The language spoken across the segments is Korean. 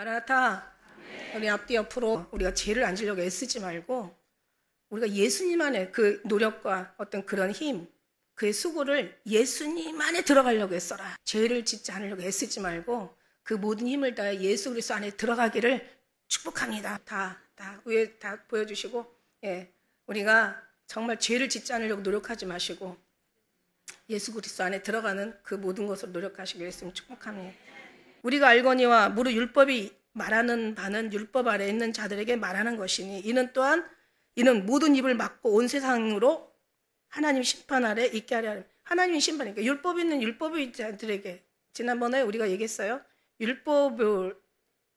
마라나타. 우리 앞뒤 옆으로 우리가 죄를 안 지려고 애쓰지 말고 우리가 예수님 안에 그 노력과 어떤 그런 힘, 그의 수고를 예수님 안에 들어가려고 애써라. 죄를 짓지 않으려고 애쓰지 말고 그 모든 힘을 다해 예수 그리스도 안에 들어가기를 축복합니다. 다 위에 다 보여주시고, 예, 우리가 정말 죄를 짓지 않으려고 노력하지 마시고 예수 그리스도 안에 들어가는 그 모든 것을 노력하시기를 예수님 축복합니다. 우리가 알거니와 무릇 율법이 말하는 바는 율법 아래 있는 자들에게 말하는 것이니 이는 모든 입을 막고 온 세상으로 하나님 심판 아래 있게 하려 합니다. 하나님 심판이니까 율법 있는 율법자들에게 지난번에 우리가 얘기했어요. 율법을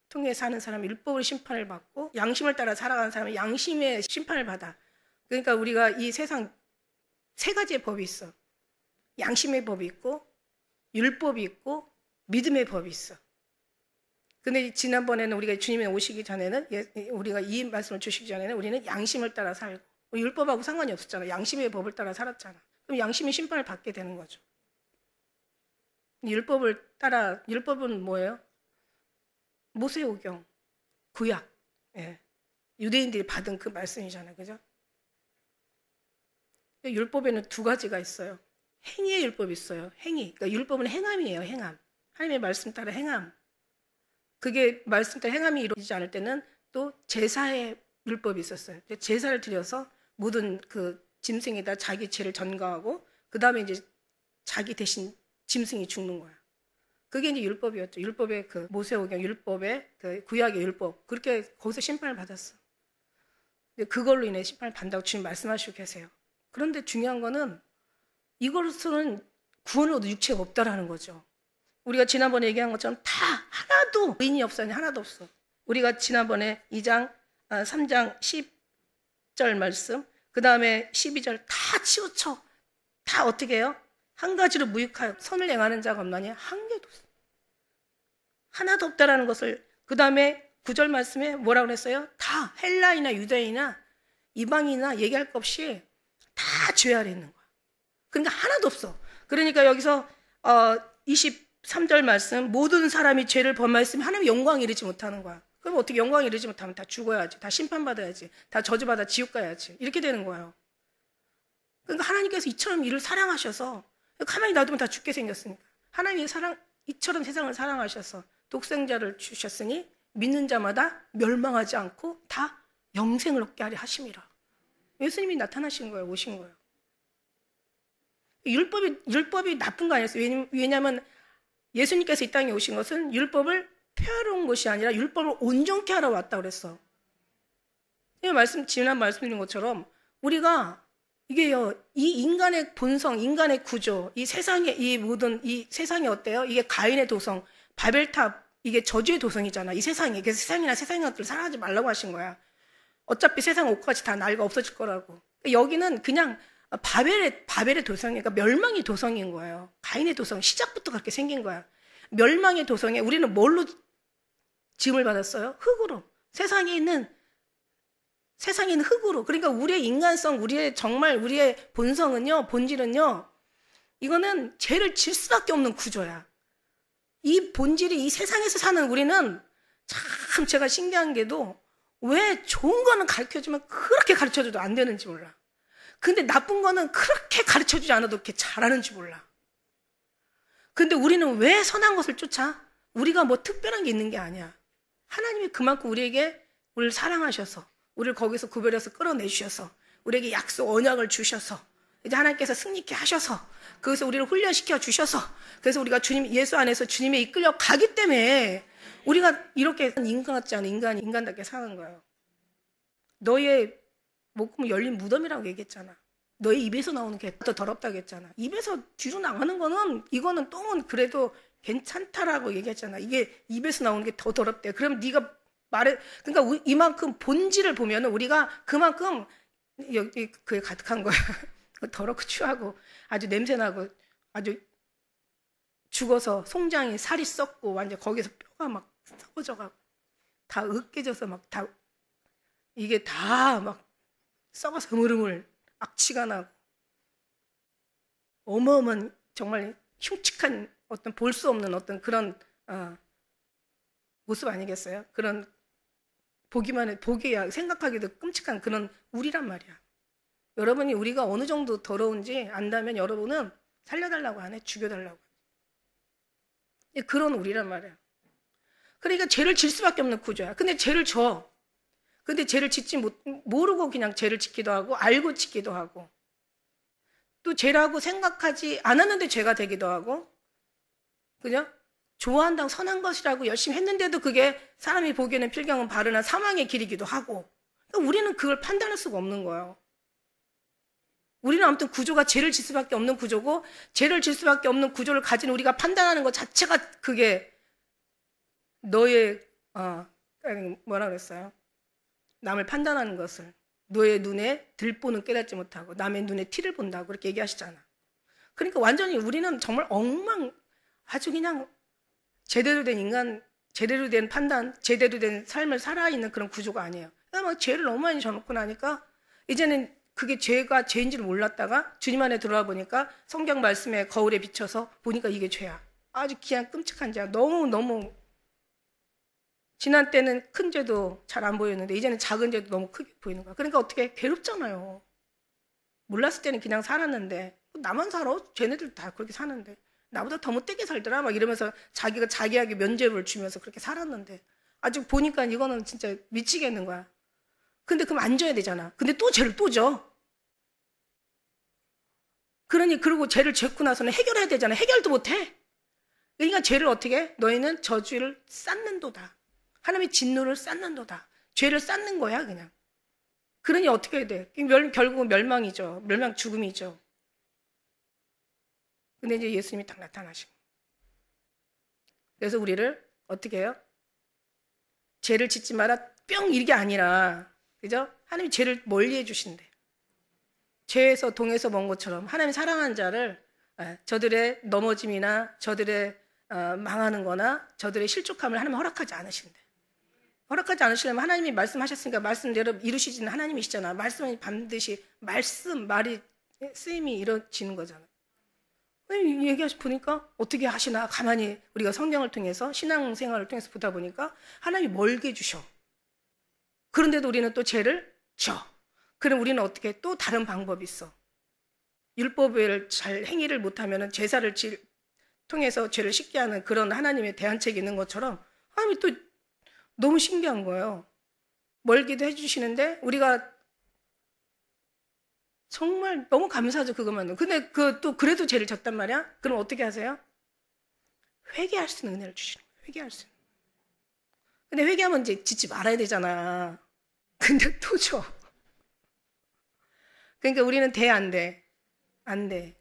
통해 사는 사람은 율법으로 심판을 받고 양심을 따라 살아가는 사람은 양심의 심판을 받아. 그러니까 우리가 이 세상 세 가지의 법이 있어. 양심의 법이 있고 율법이 있고 믿음의 법이 있어. 근데 지난번에는 우리가 주님이 오시기 전에는 우리가 이 말씀을 주시기 전에는 우리는 양심을 따라 살고 율법하고 상관이 없었잖아. 양심의 법을 따라 살았잖아. 그럼 양심의 심판을 받게 되는 거죠. 율법은 뭐예요? 모세오경, 구약, 예. 유대인들이 받은 그 말씀이잖아요. 그죠? 율법에는 두 가지가 있어요. 행위의 율법이 있어요. 행위. 그러니까 율법은 행함이에요. 행함. 하나님의 말씀 따라 행함. 그게 말씀 따라 행함이 이루어지지 않을 때는 또 제사의 율법이 있었어요. 제사를 드려서 모든 그 짐승에다 자기 죄를 전가하고 그 다음에 이제 자기 대신 짐승이 죽는 거야. 그게 이제 율법이었죠. 율법의 그 모세오경, 율법의 그 구약의 율법. 그렇게 거기서 심판을 받았어. 그걸로 인해 심판을 받는다고 주님 말씀하시고 계세요. 그런데 중요한 거는 이것으로는 구원을 얻을 육체가 없다라는 거죠. 우리가 지난번에 얘기한 것처럼 다 하나도 의인이 없어요. 하나도 없어. 우리가 지난번에 3장 10절 말씀, 그 다음에 12절 다 치우쳐. 다 어떻게 해요? 한 가지로 무익하여 선을 행하는 자가 없나니 한 개도 없어. 하나도 없다라는 것을 그 다음에 9절 말씀에 뭐라고 그랬어요? 다 헬라이나 유대인이나 이방이나 얘기할 것 없이 다 죄 아래 있는 거야. 그러니까 하나도 없어. 그러니까 여기서 23절 말씀 모든 사람이 죄를 범하였으면 하나님의 영광에 이르지 못하는 거야. 그럼 어떻게 영광에 이르지 못하면 다 죽어야지. 다 심판받아야지. 다 저주받아 지옥 가야지. 이렇게 되는 거예요. 그러니까 하나님께서 이처럼 이를 사랑하셔서 가만히 놔두면 다 죽게 생겼으니까 하나님이 이처럼 세상을 사랑하셔서 독생자를 주셨으니 믿는 자마다 멸망하지 않고 다 영생을 얻게 하려 하심이라. 예수님이 나타나신 거예요. 오신 거예요. 율법이 나쁜 거 아니었어요. 왜냐하면 예수님께서 이 땅에 오신 것은 율법을 폐하러 온 것이 아니라 율법을 온전케 하러 왔다고 그랬어. 지난 말씀드린 것처럼 우리가 이게요, 이 인간의 본성, 인간의 구조, 이 세상이 어때요? 이게 가인의 도성, 바벨탑, 이게 저주의 도성이잖아. 이 세상이. 그래서 세상의 것들을 사랑하지 말라고 하신 거야. 어차피 세상 옷까지 다 낡아 없어질 거라고. 여기는 그냥 바벨의 도성이니까 그러니까 멸망의 도성인 거예요. 가인의 도성, 시작부터 그렇게 생긴 거야. 멸망의 도성에 우리는 뭘로 지음을 받았어요? 흙으로. 세상에 있는 흙으로. 그러니까 우리의 인간성, 우리의 본성은요, 본질은요, 이거는 죄를 질 수밖에 없는 구조야. 이 본질이 이 세상에서 사는 우리는 참 제가 신기한 게도 왜 좋은 거는 가르쳐주면 그렇게 가르쳐줘도 안 되는지 몰라. 근데 나쁜 거는 그렇게 가르쳐주지 않아도 이렇게 잘하는지 몰라. 근데 우리는 왜 선한 것을 쫓아? 우리가 뭐 특별한 게 있는 게 아니야. 하나님이 그만큼 우리를 사랑하셔서 우리를 거기서 구별해서 끌어내주셔서 우리에게 약속 언약을 주셔서 이제 하나님께서 승리케 하셔서 거기서 우리를 훈련시켜 주셔서 그래서 우리가 예수 안에서 주님의 이끌려 가기 때문에 우리가 이렇게 인간 같지 않은 인간답게 사는 거예요. 너의 목구멍 열린 무덤이라고 얘기했잖아. 너의 입에서 나오는 게 더 더럽다고 했잖아. 입에서 뒤로 나가는 거는 이거는 똥은 그래도 괜찮다라고 얘기했잖아. 이게 입에서 나오는 게 더 더럽대. 그럼 네가 그러니까 이만큼 본질을 보면은 우리가 그만큼 여기 그에 가득한 거야. 더럽고 추하고 아주 냄새나고 아주 죽어서 송장이 살이 썩고 완전 거기서 뼈가 막 썩어져가고 다 으깨져서 막 다 이게 다 막 썩어서 흐물흐물 악취가 나고 어마어마한 정말 흉측한 어떤 볼 수 없는 어떤 그런 모습 아니겠어요? 그런 보기 생각하기도 끔찍한 그런 우리란 말이야. 여러분이 우리가 어느 정도 더러운지 안다면 여러분은 살려달라고 안 해, 죽여달라고. 그런 우리란 말이야. 그러니까 죄를 질 수밖에 없는 구조야. 근데 죄를 져. 근데 죄를 짓지 모르고 그냥 죄를 짓기도 하고 알고 짓기도 하고 또 죄라고 생각하지 않았는데 죄가 되기도 하고 그죠? 좋아한다고 선한 것이라고 열심히 했는데도 그게 사람이 보기에는 필경은 바르나 사망의 길이기도 하고 그러니까 우리는 그걸 판단할 수가 없는 거예요. 우리는 아무튼 구조가 죄를 질 수밖에 없는 구조고 죄를 질 수밖에 없는 구조를 가진 우리가 판단하는 것 자체가 그게 너의 뭐라 그랬어요? 남을 판단하는 것을 너의 눈에 들보는 깨닫지 못하고 남의 눈에 티를 본다고 그렇게 얘기하시잖아. 그러니까 완전히 우리는 정말 아주 그냥 제대로 된 인간, 제대로 된 판단, 제대로 된 삶을 살아있는 그런 구조가 아니에요. 막 죄를 너무 많이 져놓고 나니까 이제는 그게 죄가 죄인지를 몰랐다가 주님 안에 들어와 보니까 성경 말씀에 거울에 비춰서 보니까 이게 죄야. 아주 그냥 끔찍한 죄야. 너무 지난 때는 큰 죄도 잘 안 보였는데 이제는 작은 죄도 너무 크게 보이는 거야. 그러니까 어떻게 괴롭잖아요. 몰랐을 때는 그냥 살았는데 나만 살아? 쟤네들 다 그렇게 사는데 나보다 더 못되게 살더라 막 이러면서 자기가 자기에게 면죄부를 주면서 그렇게 살았는데 아직 보니까 이거는 진짜 미치겠는 거야. 근데 그럼 안 져야 되잖아. 근데 또 죄를 또 져. 그리고 죄를 짓고 나서는 해결해야 되잖아. 해결도 못해. 그러니까 죄를 어떻게 해? 너희는 저주를 쌓는도다. 하나님의 진노를 쌓는도다. 죄를 쌓는 거야 그냥. 그러니 어떻게 해야 돼? 결국은 멸망이죠. 멸망 죽음이죠. 근데 이제 예수님이 딱 나타나시고 그래서 우리를 어떻게 해요? 죄를 짓지 마라 뿅 이게 아니라 그죠? 하나님이 죄를 멀리 해주신대. 죄에서 동에서 먼 것처럼 하나님 사랑하는 자를 저들의 넘어짐이나 저들의 망하는 거나 저들의 실족함을 하나님 허락하지 않으신대. 허락하지 않으시려면 하나님이 말씀하셨으니까 말씀대로 이루시지는 하나님이시잖아. 말씀은 반드시 말이 쓰임이 이루어지는 거잖아. 보니까 어떻게 하시나 가만히 우리가 성경을 통해서 신앙생활을 통해서 보다 보니까 하나님이 멀게 해주셔. 그런데도 우리는 또 죄를 져. 그럼 우리는 어떻게 또 다른 방법이 있어. 율법을 잘 행위를 못하면 제사를 통해서 죄를 씻게 하는 그런 하나님의 대안책이 있는 것처럼 하나님이 또 너무 신기한 거예요. 멀기도 해주시는데 우리가 정말 너무 감사하죠 그것만은. 근데 그래도 죄를 졌단 말이야. 그럼 어떻게 하세요? 회개할 수 있는 은혜를 주시는 거예요. 회개할 수 있는. 근데 회개하면 이제 짓지 말아야 되잖아. 근데 또 줘. 그러니까 우리는 안 돼.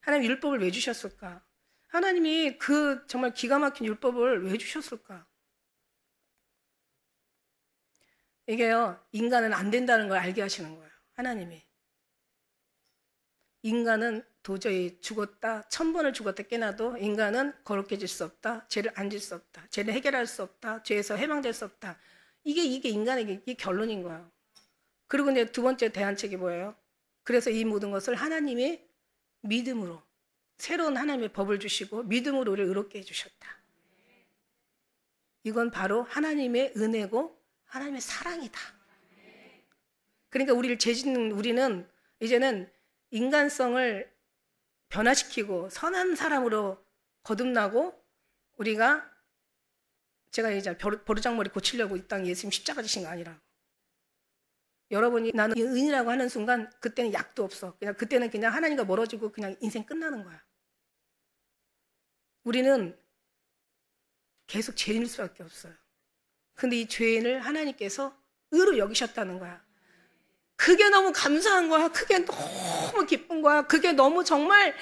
하나님 율법을 왜 주셨을까? 하나님이 그 정말 기가 막힌 율법을 왜 주셨을까? 이게요, 인간은 안 된다는 걸 알게 하시는 거예요. 하나님이. 인간은 도저히 죽었다, 1000번을 죽었다 깨나도 인간은 거룩해질 수 없다, 죄를 안 질 수 없다, 죄를 해결할 수 없다, 죄에서 해방될 수 없다. 이게 인간의 이 결론인 거예요. 그리고 이제 두 번째 대안책이 뭐예요? 그래서 이 모든 것을 하나님이 믿음으로, 새로운 하나님의 법을 주시고 믿음으로 우리를 의롭게 해주셨다. 이건 바로 하나님의 은혜고 하나님의 사랑이다. 그러니까 우리는 이제는 인간성을 변화시키고 선한 사람으로 거듭나고 우리가 제가 이제 버르장머리 고치려고 이 땅에 예수님 십자가 지신 거 아니라 여러분이 나는 의인이라고 하는 순간 그때는 약도 없어. 그때는 그냥 하나님과 멀어지고 그냥 인생 끝나는 거야. 우리는 계속 죄인일 수밖에 없어요. 근데 이 죄인을 하나님께서 의로 여기셨다는 거야. 그게 너무 감사한 거야. 그게 너무 기쁜 거야. 그게 너무 정말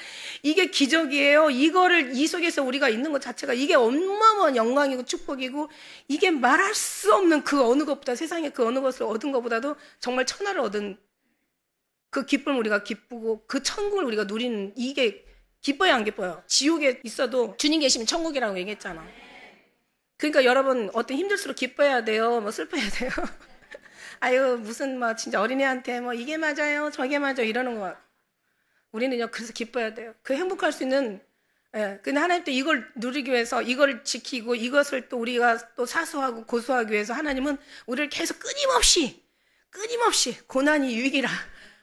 이게 기적이에요. 이 속에서 우리가 있는 것 자체가 이게 어마어마한 영광이고 축복이고 이게 말할 수 없는 그 어느 것보다 세상에 그 어느 것을 얻은 것보다도 정말 천하를 얻은 그 기쁨을 우리가 기쁘고 그 천국을 우리가 누리는 이게 기뻐요 안 기뻐요? 지옥에 있어도 주님 계시면 천국이라고 얘기했잖아. 그러니까 여러분 어떤 힘들수록 기뻐해야 돼요? 슬퍼해야 돼요? 아유 무슨 진짜 어린애한테 이게 맞아요 저게 맞아요 이러는 거. 우리는요 그래서 기뻐야 돼요. 그 행복할 수 있는 예, 근데 하나님 또 이걸 누리기 위해서 이걸 지키고 이것을 또 우리가 또 사수하고 고수하기 위해서 하나님은 우리를 계속 끊임없이 고난이 유익이라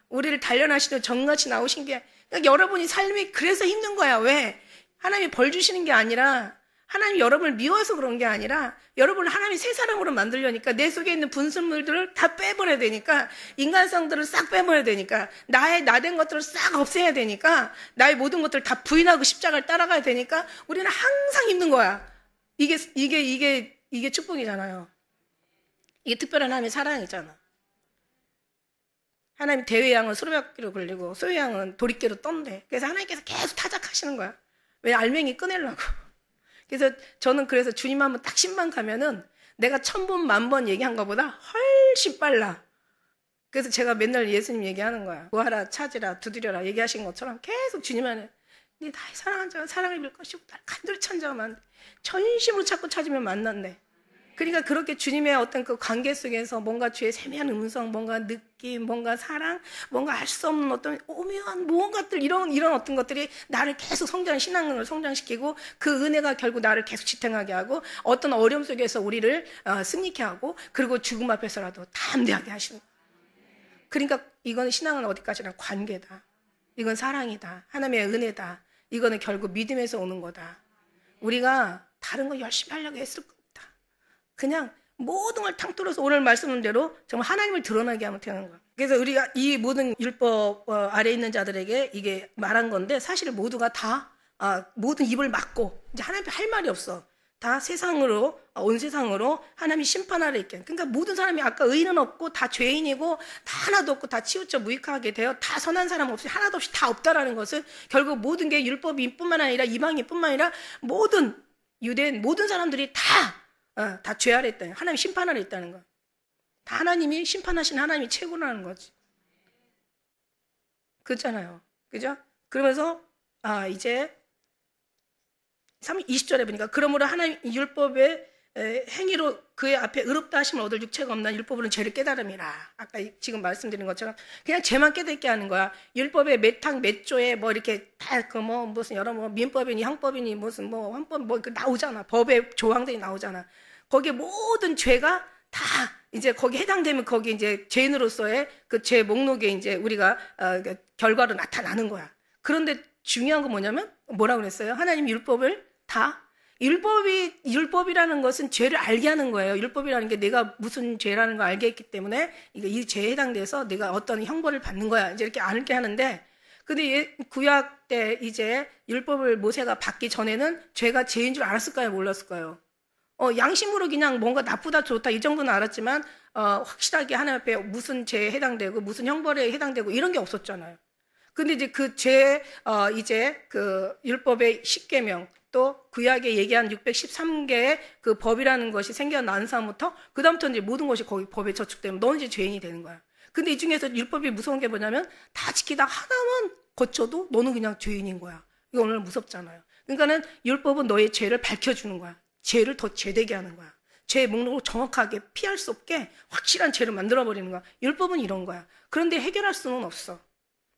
우리를 단련하시는 정같이 나오신 게, 그러니까 여러분이 삶이 그래서 힘든 거야. 왜? 하나님이 벌 주시는 게 아니라, 하나님이 여러분을 미워서 그런 게 아니라, 여러분을 하나님이 새 사람으로 만들려니까 내 속에 있는 분순물들을 다 빼버려야 되니까, 인간성들을 싹 빼버려야 되니까, 나된 것들을 싹 없애야 되니까, 나의 모든 것들을 다 부인하고 십자가를 따라가야 되니까, 우리는 항상 힘든 거야. 이게 축복이잖아요. 이게 특별한 하나님의 사랑이잖아. 하나님 대회양은 수레바퀴로 굴리고 소유양은 도리깨로 떤대. 그래서 하나님께서 계속 타작하시는 거야. 왜? 알맹이 꺼내려고. 그래서 저는 그래서 주님 한번 딱 신방 가면은 내가 1000번, 10,000번 얘기한 것보다 훨씬 빨라. 그래서 제가 맨날 예수님 얘기하는 거야. 구하라, 찾으라, 두드려라 얘기하신 것처럼 계속 주님 안에 네 나의 사랑한 자가 사랑을 입을 것이고 날 간절히 찬자만 전심으로 찾고 찾으면 만난대. 그러니까 그렇게 주님의 어떤 그 관계 속에서 뭔가 주의 세미한 음성, 뭔가 느낌, 뭔가 사랑, 뭔가 알 수 없는 어떤 오묘한 무언가들, 이런 어떤 것들이 나를 계속 신앙을 성장시키고 그 은혜가 결국 나를 계속 지탱하게 하고 어떤 어려움 속에서 우리를 승리케 하고 그리고 죽음 앞에서라도 담대하게 하시는 거예요. 그러니까 이건 신앙은 어디까지나 관계다. 이건 사랑이다. 하나님의 은혜다. 이거는 결국 믿음에서 오는 거다. 우리가 다른 거 열심히 하려고 했을 거 그냥 모든 걸 탕뚫어서 오늘 말씀한 대로 정말 하나님을 드러나게 하면 되는 거야. 그래서 우리가 이 모든 율법 아래에 있는 자들에게 이게 말한 건데 사실 모두가 다 모든 입을 막고 이제 하나님 앞에 할 말이 없어. 다 세상으로 온 세상으로 하나님이 심판하러 있게. 그러니까 모든 사람이 아까 의인은 없고 다 죄인이고 다 하나도 없고 다 치우쳐 무익하게 되어 다 선한 사람 없이 하나도 없이 다 없다라는 것은 결국 모든 게 율법인뿐만 아니라 이방인뿐만 아니라 모든 유대인 모든 사람들이 다 죄 아래 있다. 하나님 심판 아래 있다는 거. 다 하나님이 심판하신 하나님이 최고라는 거지. 그렇잖아요. 그죠? 그러면서 이제 20절에 보니까 그러므로 하나님 율법의 행위로 그의 앞에 의롭다 하심을 얻을 육체가 없나 율법으로는 죄를 깨달음이라. 아까 지금 말씀드린 것처럼 그냥 죄만 깨닫게 하는 거야. 율법의 몇 항 몇 조에 뭐 이렇게 다 그 뭐 무슨 여러 뭐 민법이니 형법이니 무슨 뭐 헌법 뭐 나오잖아. 법의 조항들이 나오잖아. 거기에 모든 죄가 다 이제 거기 해당되면 거기 이제 죄인으로서의 그 죄 목록에 이제 우리가 결과로 나타나는 거야. 그런데 중요한 건 뭐냐면 뭐라고 그랬어요? 하나님 율법을 다 율법이라는 것은 죄를 알게 하는 거예요. 율법이라는 게 내가 무슨 죄라는 걸 알게 했기 때문에 이 죄에 해당돼서 내가 어떤 형벌을 받는 거야. 이제 이렇게 알게 하는데 근데 구약 때 이제 율법을 모세가 받기 전에는 죄가 죄인 줄 알았을까요? 몰랐을까요? 양심으로 그냥 뭔가 나쁘다 좋다 이 정도는 알았지만 확실하게 하나님 앞에 무슨 죄에 해당되고 무슨 형벌에 해당되고 이런 게 없었잖아요. 근데 이제 그 죄 이제 그 율법의 10계명 또 구약에 얘기한 613개의 그 법이라는 것이 생겨난 사람부터 그다음부터 이제 모든 것이 거기 법에 저축되면 너는 이제 죄인이 되는 거야. 근데 이 중에서 율법이 무서운 게 뭐냐면 다 지키다 하나만 거쳐도 너는 그냥 죄인인 거야. 이거 오늘 무섭잖아요. 그러니까는 율법은 너의 죄를 밝혀주는 거야. 죄를 더 죄되게 하는 거야. 죄의 목록을 정확하게 피할 수 없게 확실한 죄를 만들어버리는 거야. 율법은 이런 거야. 그런데 해결할 수는 없어.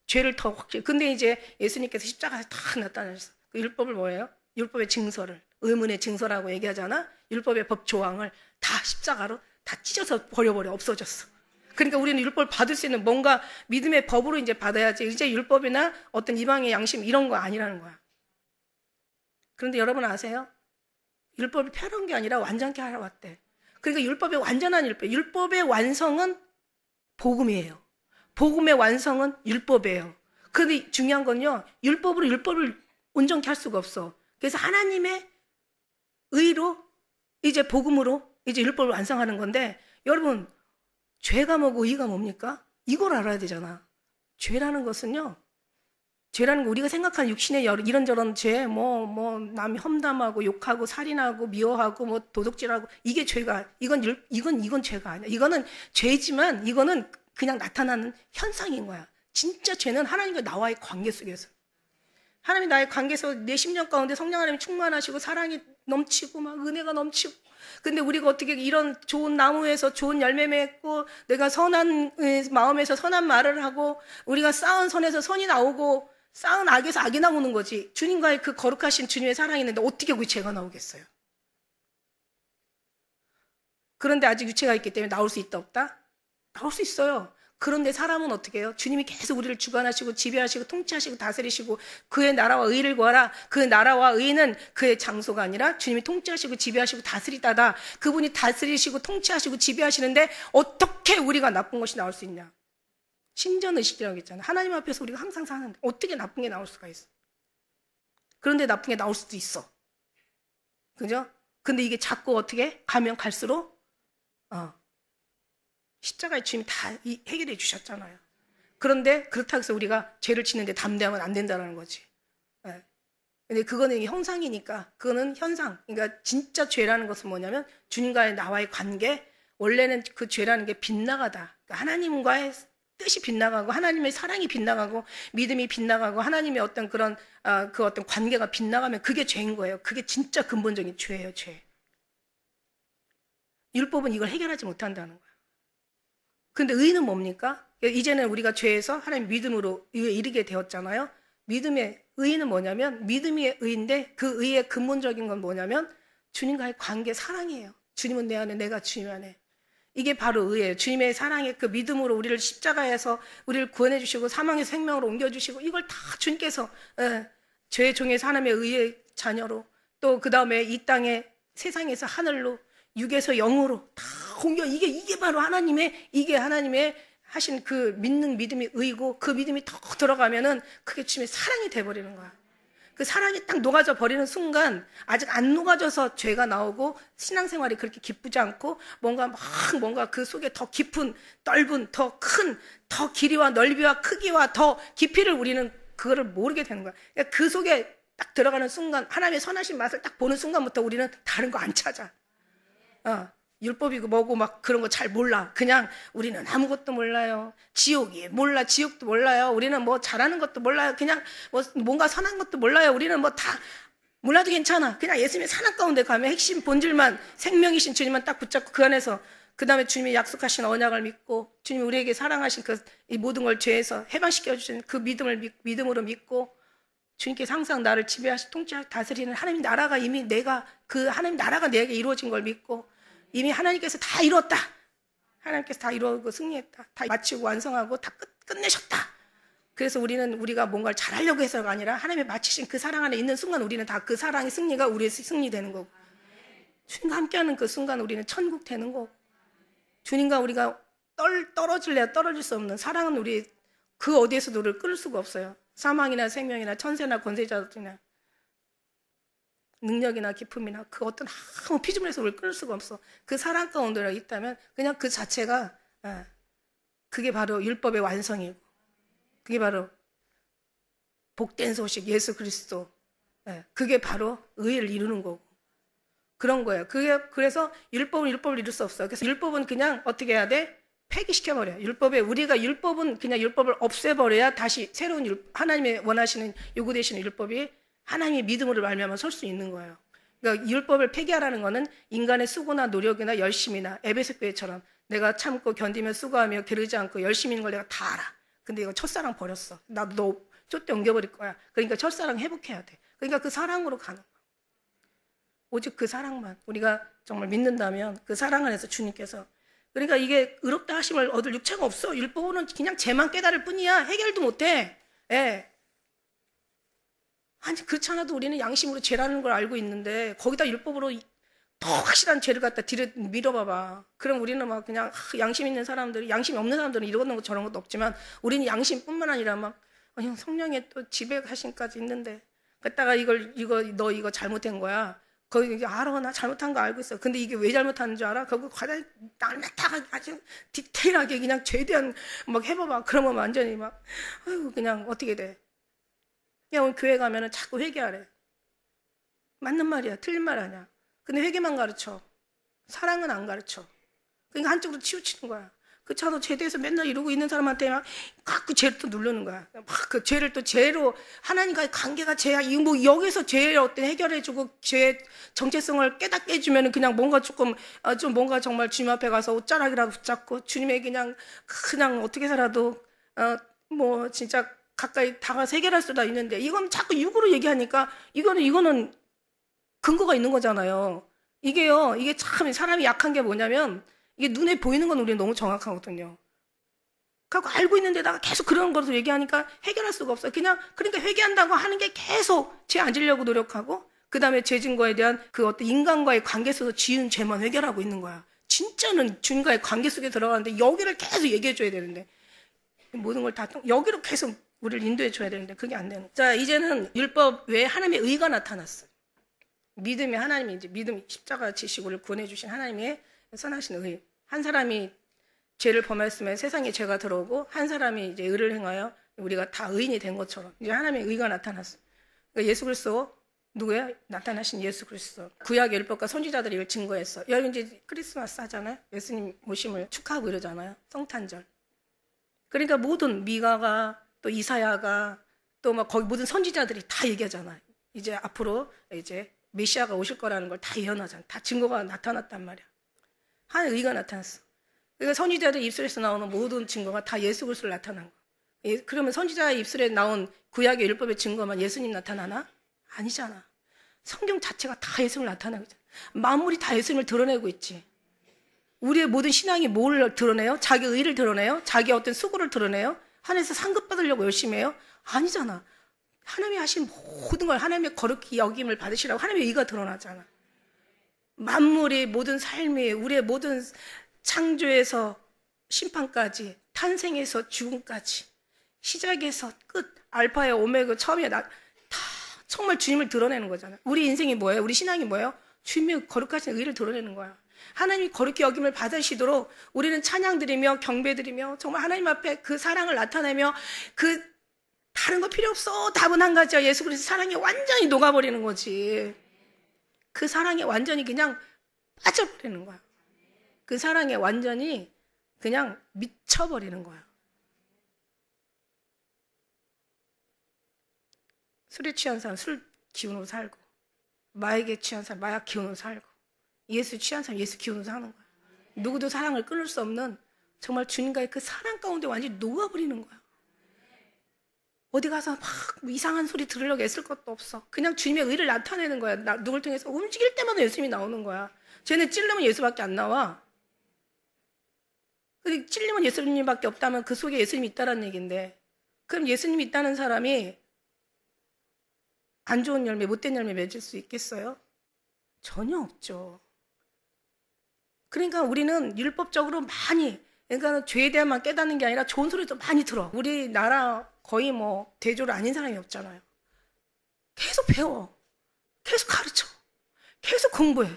죄를 더 확실히. 근데 이제 예수님께서 십자가에서 다 나타내셨어. 그 율법을 뭐예요? 율법의 증서를, 의문의 증서라고 얘기하잖아. 율법의 법 조항을 다 십자가로 다 찢어서 버려버려. 없어졌어. 그러니까 우리는 율법을 받을 수 있는 뭔가 믿음의 법으로 이제 받아야지. 이제 율법이나 어떤 이방의 양심 이런 거 아니라는 거야. 그런데 여러분 아세요? 율법을 펴놓은 게 아니라 완전케 하러 왔대. 그러니까 율법의 완전한 율법의 완성은 복음이에요. 복음의 완성은 율법이에요. 그런데 중요한 건요, 율법으로 율법을 온전케 할 수가 없어. 그래서 하나님의 의로 이제 복음으로 이제 율법을 완성하는 건데, 여러분 죄가 뭐고 의가 뭡니까? 이걸 알아야 되잖아. 죄라는 것은요, 죄라는 거 우리가 생각하는 육신의 이런저런 죄, 남 험담하고 욕하고 살인하고 미워하고 뭐 도둑질하고 이게 죄가 이건 죄가 아니야. 이거는 죄지만 이거는 그냥 나타나는 현상인 거야. 진짜 죄는 하나님과 나와의 관계 속에서. 하나님이 나의 관계에서 내 심령 가운데 성령 하나님이 충만하시고 사랑이 넘치고 막 은혜가 넘치고. 근데 우리가 어떻게 이런 좋은 나무에서 좋은 열매 맺고 내가 선한 마음에서 선한 말을 하고 우리가 쌓은 선에서 선이 나오고 쌓은 악에서 악이 나오는 거지. 주님과의 그 거룩하신 주님의 사랑이 있는데 어떻게 그 죄가 나오겠어요? 그런데 아직 유체가 있기 때문에 나올 수 있다 없다? 나올 수 있어요. 그런데 사람은 어떻게 해요? 주님이 계속 우리를 주관하시고 지배하시고 통치하시고 다스리시고 그의 나라와 의를 구하라. 그 나라와 의는 그의 장소가 아니라 주님이 통치하시고 지배하시고 다스리다다. 그분이 다스리시고 통치하시고 지배하시는데 어떻게 우리가 나쁜 것이 나올 수 있냐? 신전의식이라고 했잖아요. 하나님 앞에서 우리가 항상 사는데 어떻게 나쁜 게 나올 수가 있어? 그런데 나쁜 게 나올 수도 있어. 그죠? 근데 이게 자꾸 어떻게 가면 갈수록 십자가의 주님이 다 해결해 주셨잖아요. 그런데 그렇다고 해서 우리가 죄를 짓는데 담대하면 안 된다는 거지. 네. 근데 그거는 형상이니까, 그거는 현상. 그러니까 진짜 죄라는 것은 뭐냐면 주님과의 나와의 관계, 원래는 그 죄라는 게 빗나가다. 그러니까 하나님과의 뜻이 빗나가고 하나님의 사랑이 빗나가고 믿음이 빗나가고 하나님의 어떤 그런 그 어떤 관계가 빗나가면 그게 죄인 거예요. 그게 진짜 근본적인 죄예요, 죄. 율법은 이걸 해결하지 못한다는 거예요. 근데 의는 뭡니까? 이제는 우리가 죄에서 하나님 믿음으로 의에 이르게 되었잖아요. 믿음의 의는 뭐냐면 믿음의 의인데 그 의의 근본적인 건 뭐냐면 주님과의 관계, 사랑이에요. 주님은 내 안에, 내가 주님 안에. 이게 바로 의예요. 주님의 사랑의 그 믿음으로 우리를 십자가에서 우리를 구원해 주시고 사망에서 생명으로 옮겨주시고 이걸 다 주님께서 죄의 종에서 하나님의 의의 자녀로 또 그 다음에 이 땅에 세상에서 하늘로 육에서 영으로 다 옮겨. 이게 바로 이게 하나님의 하신 그 믿는 믿음이 의고 그 믿음이 더 들어가면은 그게 주님의 사랑이 돼버리는 거야. 그 사랑이 딱 녹아져 버리는 순간 아직 안 녹아져서 죄가 나오고 신앙생활이 그렇게 기쁘지 않고 뭔가 그 속에 더 깊은 넓은 더 큰 더 길이와 넓이와 크기와 더 깊이를 우리는 그거를 모르게 되는 거야. 그러니까 그 속에 딱 들어가는 순간 하나님의 선하신 맛을 딱 보는 순간부터 우리는 다른 거 안 찾아. 율법이고 뭐고 막 그런 거 잘 몰라. 그냥 우리는 아무것도 몰라요. 지옥이 몰라. 지옥도 몰라요. 우리는 뭐 잘하는 것도 몰라요. 그냥 뭐 뭔가 선한 것도 몰라요. 우리는 뭐 다 몰라도 괜찮아. 그냥 예수님의 사랑 가운데 가면 핵심 본질만 생명이신 주님만 딱 붙잡고 그 안에서 그 다음에 주님이 약속하신 언약을 믿고 주님이 우리에게 사랑하신 이 모든 걸 죄에서 해방시켜 주신 그 믿음으로 믿고 주님께서 항상 나를 지배하시고 통치하시고 다스리는 하나님 나라가 이미 그 하나님 나라가 내게 이루어진 걸 믿고 이미 하나님께서 다 이루었다. 하나님께서 다 이루고 승리했다. 다 마치고 완성하고 다 끝내셨다. 그래서 우리가 뭔가를 잘하려고 해서가 아니라 하나님의 마치신 그 사랑 안에 있는 순간 우리는 다 그 사랑의 승리가 우리의 승리되는 거고 주님과 함께하는 그 순간 우리는 천국 되는 거고 주님과 우리가 떨어질래야 떨어질 수 없는 사랑은 우리 그 어디에서도 우리를 끌 수가 없어요. 사망이나 생명이나 천세나 권세자들이나 능력이나 기쁨이나 그 어떤 아무 피조물에서 우리를 끌 수가 없어. 그 사랑 가운데 있다면 그냥 그 자체가 그게 바로 율법의 완성이고 그게 바로 복된 소식 예수 그리스도 그게 바로 의를 이루는 거고 그런 거예요. 그래서 율법은 율법을 이룰 수 없어요. 그래서 율법은 그냥 어떻게 해야 돼? 폐기시켜버려요. 율법은 그냥 율법을 없애버려야 다시 새로운 하나님의 원하시는 요구되시는 율법이 하나님의 믿음으로 말미암아 설 수 있는 거예요. 그러니까 율법을 폐기하라는 거는 인간의 수고나 노력이나 열심이나 에베소 교회처럼 내가 참고 견디며 수고하며 게으르지 않고 열심히 있는 걸 내가 다 알아. 근데 이거 첫사랑 버렸어. 나도 너 쫓대 옮겨버릴 거야. 그러니까 첫사랑 회복해야 돼. 그러니까 그 사랑으로 가는 거야. 오직 그 사랑만 우리가 정말 믿는다면 그 사랑 안에서 주님께서 그러니까 이게 의롭다 하심을 얻을 육체가 없어. 율법은 그냥 죄만 깨달을 뿐이야. 해결도 못해. 아니 그렇지 않아도 우리는 양심으로 죄라는 걸 알고 있는데 거기다 율법으로 더 확실한 죄를 갖다 뒤로 밀어봐봐. 그럼 우리는 막 그냥 양심 있는 사람들이 양심이 없는 사람들은 이런 것 저런 것도 없지만 우리는 양심뿐만 아니라 막 성령의 또 지배하심까지 있는데 그랬다가 너 이거 잘못한 거야. 거기 알아. 나 잘못한 거 알고 있어. 근데 이게 왜 잘못하는 줄 알아? 거기 과자 날마다 아주 디테일하게 그냥 죄에 대한 막 해봐봐. 그러면 완전히 막 그냥 어떻게 돼? 야, 오늘 교회 가면은 자꾸 회개하래. 맞는 말이야. 틀린 말 아니야. 근데 회개만 가르쳐. 사랑은 안 가르쳐. 그러니까 한쪽으로 치우치는 거야. 그렇잖아. 죄에 대해서 맨날 이러고 있는 사람한테 막 그 죄를 또 누르는 거야. 막 그 죄를 또 죄로 하나님과의 관계가 죄야. 뭐 여기서 죄를 어떤 해결해주고 죄의 정체성을 깨닫게 해주면은 그냥 뭔가 좀 뭔가 정말 주님 앞에 가서 옷자락이라도 붙잡고 주님의 그냥 어떻게 살아도 뭐 진짜 가까이 다가서 해결할 수도 있는데 이건 자꾸 육으로 얘기하니까 이거는 근거가 있는 거잖아요. 이게 참 사람이 약한 게 뭐냐면 이게 눈에 보이는 건 우리는 너무 정확하거든요. 그러니까 알고 있는데다가 계속 그런 것을 얘기하니까 해결할 수가 없어요. 그러니까 회개한다고 하는 게 계속 죄 안 지려고 노력하고 그 다음에 죄 증거에 대한 그 어떤 인간과의 관계 속에서 지은 죄만 해결하고 있는 거야. 진짜는 주님과의 관계 속에 들어가는데 여기를 계속 얘기해 줘야 되는데 모든 걸 다 여기로 계속 우리를 인도해 줘야 되는데 그게 안 되는 거야. 자, 이제는 율법 외에 하나님의 의가 나타났어요. 믿음이 하나님이 이제 믿음 십자가 지시고 우리를 구원해 주신 하나님의 선하신 의. 한 사람이 죄를 범했으면 세상에 죄가 들어오고 한 사람이 이제 의를 행하여 우리가 다 의인이 된 것처럼 이제 하나님의 의가 나타났어요. 그러니까 예수 그리스도 누구야? 나타나신 예수 그리스도. 구약의 율법과 선지자들이 이걸 증거했어. 여러분 이제 크리스마스 하잖아요. 예수님 오심을 축하하고 이러잖아요. 성탄절. 그러니까 모든 미가가 또 이사야가 또 막 거기 모든 선지자들이 다 얘기하잖아요. 이제 앞으로 이제 메시아가 오실 거라는 걸 다 예언하잖아요. 다 증거가 나타났단 말이야. 하나님의 의가 나타났어. 그러니까 선지자들 입술에서 나오는 모든 증거가 다 예수 그리스도를 나타난 거야. 그러면 선지자의 입술에 나온 구약의 율법의 증거만 예수님 나타나나? 아니잖아. 성경 자체가 다 예수님을 나타내고 있잖아. 만물이 다 예수님을 드러내고 있지. 우리의 모든 신앙이 뭘 드러내요? 자기 의를 드러내요? 자기 어떤 수고를 드러내요? 하나님께서 상급 받으려고 열심히 해요? 아니잖아. 하나님이 하신 모든 걸 하나님의 거룩히 여김을 받으시라고 하나님의 의가 드러나잖아. 만물의 모든 삶이 우리의 모든 창조에서 심판까지 탄생에서 죽음까지 시작에서 끝 알파의 오메가 처음에 다 정말 주님을 드러내는 거잖아요. 우리 인생이 뭐예요? 우리 신앙이 뭐예요? 주님의 거룩하신 의를 드러내는 거야. 하나님이 거룩히 여김을 받으시도록 우리는 찬양 드리며 경배 드리며 정말 하나님 앞에 그 사랑을 나타내며 그 다른 거 필요 없어. 답은 한 가지야. 예수 그리스도 사랑에 완전히 녹아버리는 거지. 그 사랑에 완전히 그냥 빠져버리는 거야. 그 사랑에 완전히 그냥 미쳐버리는 거야. 술에 취한 사람 술 기운으로 살고 마약에 취한 사람 마약 기운으로 살고 예수 취한 사람 예수 기운으로 사는 거야. 누구도 사랑을 끊을 수 없는 정말 주님과의 그 사랑 가운데 완전히 녹아버리는 거야. 어디 가서 막 이상한 소리 들으려고 애쓸 것도 없어. 그냥 주님의 의를 나타내는 거야. 누굴 통해서 움직일 때마다 예수님이 나오는 거야. 쟤는 찔르면 예수밖에 안 나와. 찔리면 예수님밖에 없다면 그 속에 예수님이 있다는 얘기인데 그럼 예수님이 있다는 사람이 안 좋은 열매, 못된 열매 맺을 수 있겠어요? 전혀 없죠. 그러니까 우리는 율법적으로 많이 그러니까 죄에 대한만 깨닫는 게 아니라 좋은 소리도 많이 들어. 우리나라 거의 뭐 대조를 아닌 사람이 없잖아요. 계속 배워. 계속 가르쳐. 계속 공부해.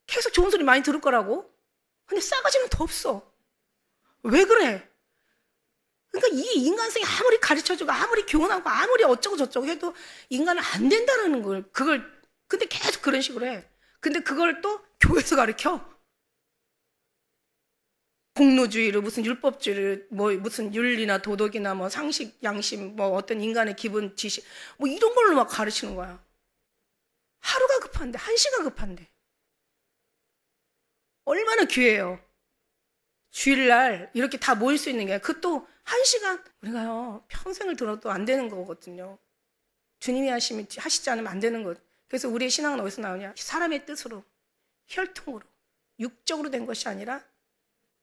계속 좋은 소리 많이 들을 거라고. 근데 싸가지는 더 없어. 왜 그래? 그러니까 이 인간성이 아무리 가르쳐주고 아무리 교훈하고 아무리 어쩌고 저쩌고 해도 인간은 안 된다는 걸 근데 계속 그런 식으로 해. 근데 그걸 또 교회에서 가르쳐. 공로주의를 무슨 율법주의를 뭐 무슨 윤리나 도덕이나 뭐 상식 양심 뭐 어떤 인간의 기본 지식 뭐 이런 걸로 막 가르치는 거야. 하루가 급한데 1시가 급한데 얼마나 귀해요. 주일날 이렇게 다 모일 수 있는 게 그것도 1시간 우리가요 평생을 들어도 안 되는 거거든요. 주님이 하시지 않으면 안 되는 거. 그래서 우리의 신앙은 어디서 나오냐? 사람의 뜻으로 혈통으로 육적으로 된 것이 아니라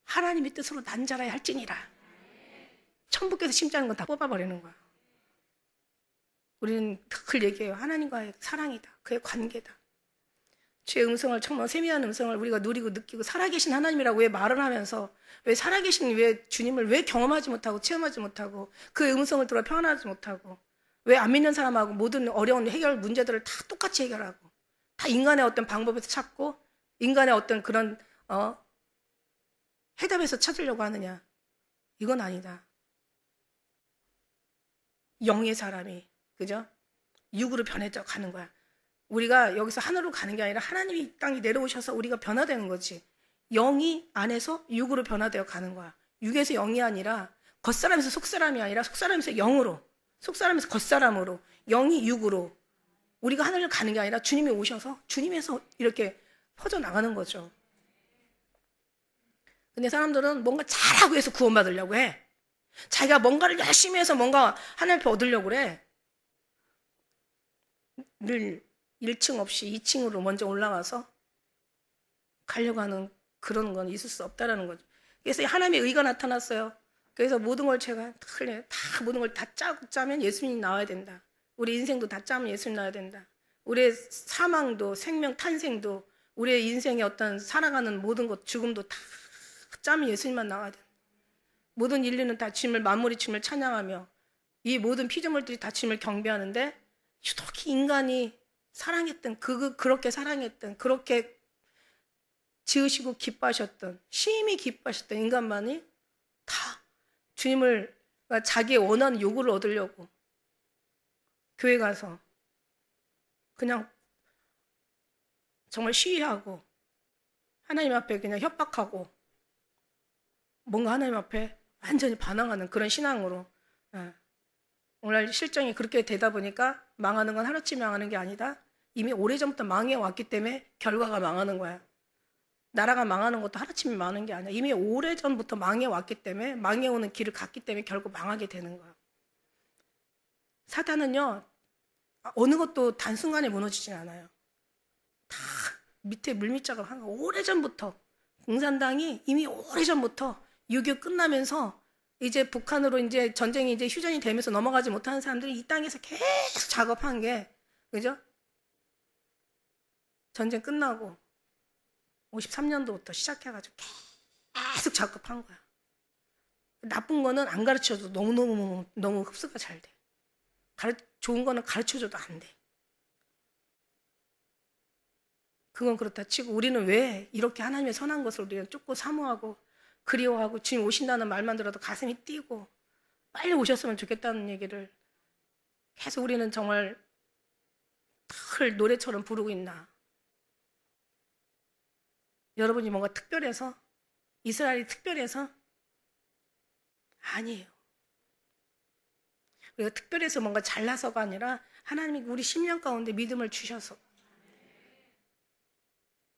하나님의 뜻으로 난 자라야 할지니라. 천부께서 심자는 건 다 뽑아버리는 거야. 우리는 늘 얘기해요. 하나님과의 사랑이다. 그의 관계다. 주의 음성을 정말 세미한 음성을 우리가 누리고 느끼고 살아계신 하나님이라고 왜 말을 하면서 왜 살아계신 왜 주님을 왜 경험하지 못하고 체험하지 못하고 그 음성을 들어 평안하지 못하고 왜 안 믿는 사람하고 모든 어려운 해결 문제들을 다 똑같이 해결하고 다 인간의 어떤 방법에서 찾고 인간의 어떤 그런 해답에서 찾으려고 하느냐. 이건 아니다. 영의 사람이 그죠? 육으로 변해져 가는 거야. 우리가 여기서 하늘로 가는 게 아니라 하나님이 이 땅에 내려오셔서 우리가 변화되는 거지. 영이 안에서 육으로 변화되어 가는 거야. 육에서 영이 아니라 겉사람에서 속사람이 아니라 속사람에서 영으로 속사람에서 겉사람으로 영이 육으로 우리가 하늘을 가는 게 아니라 주님이 오셔서 주님에서 이렇게 퍼져나가는 거죠. 근데 사람들은 뭔가 잘하고 해서 구원받으려고 해. 자기가 뭔가를 열심히 해서 뭔가 하나님 앞에 얻으려고 그래. 늘 1층 없이 2층으로 먼저 올라가서 가려고 하는 그런 건 있을 수 없다라는 거죠. 그래서 하나님의 의가 나타났어요. 그래서 모든 걸 제가 다 모든 걸 다 짜면 예수님이 나와야 된다. 우리 인생도 다 짜면 예수님 나와야 된다. 우리의 사망도 생명 탄생도 우리의 인생의 어떤 살아가는 모든 것 죽음도 다 짜면 예수님만 나와야 된다. 모든 인류는 다 주님을 만물이 주님을 찬양하며 이 모든 피조물들이 다 주님을 경배하는데 유독히 인간이 사랑했던 그렇게 사랑했던 그렇게 지으시고 기뻐하셨던 심히 기뻐하셨던 인간만이 다 주님을 자기의 원하는 요구를 얻으려고 교회 가서 그냥 정말 시위하고 하나님 앞에 그냥 협박하고 뭔가 하나님 앞에 완전히 반항하는 그런 신앙으로 오늘 실정이 그렇게 되다 보니까 망하는 건 하루치 망하는 게 아니다. 이미 오래전부터 망해왔기 때문에 결과가 망하는 거야. 나라가 망하는 것도 하루치면 망하는 게 아니야. 이미 오래전부터 망해왔기 때문에 망해오는 길을 갔기 때문에 결국 망하게 되는 거야. 사단은요. 어느 것도 단순간에 무너지진 않아요. 다 밑에 물밑작업을 한 거. 오래전부터 공산당이 이미 오래전부터 6.25 끝나면서 이제 북한으로 이제 전쟁이 이제 휴전이 되면서 넘어가지 못하는 사람들이 이 땅에서 계속 작업한 게 그죠? 전쟁 끝나고 53년도부터 시작해가지고 계속 작업한 거야. 나쁜 거는 안 가르쳐줘도 너무 흡수가 잘 돼. 좋은 거는 가르쳐줘도 안 돼. 그건 그렇다 치고 우리는 왜 이렇게 하나님의 선한 것을 우리는 쫓고 사모하고 그리워하고 주님 오신다는 말만 들어도 가슴이 뛰고 빨리 오셨으면 좋겠다는 얘기를 계속 우리는 정말 늘 노래처럼 부르고 있나. 여러분이 뭔가 특별해서 이스라엘이 특별해서 아니에요. 우리가 특별해서 뭔가 잘나서가 아니라 하나님이 우리 심령 가운데 믿음을 주셔서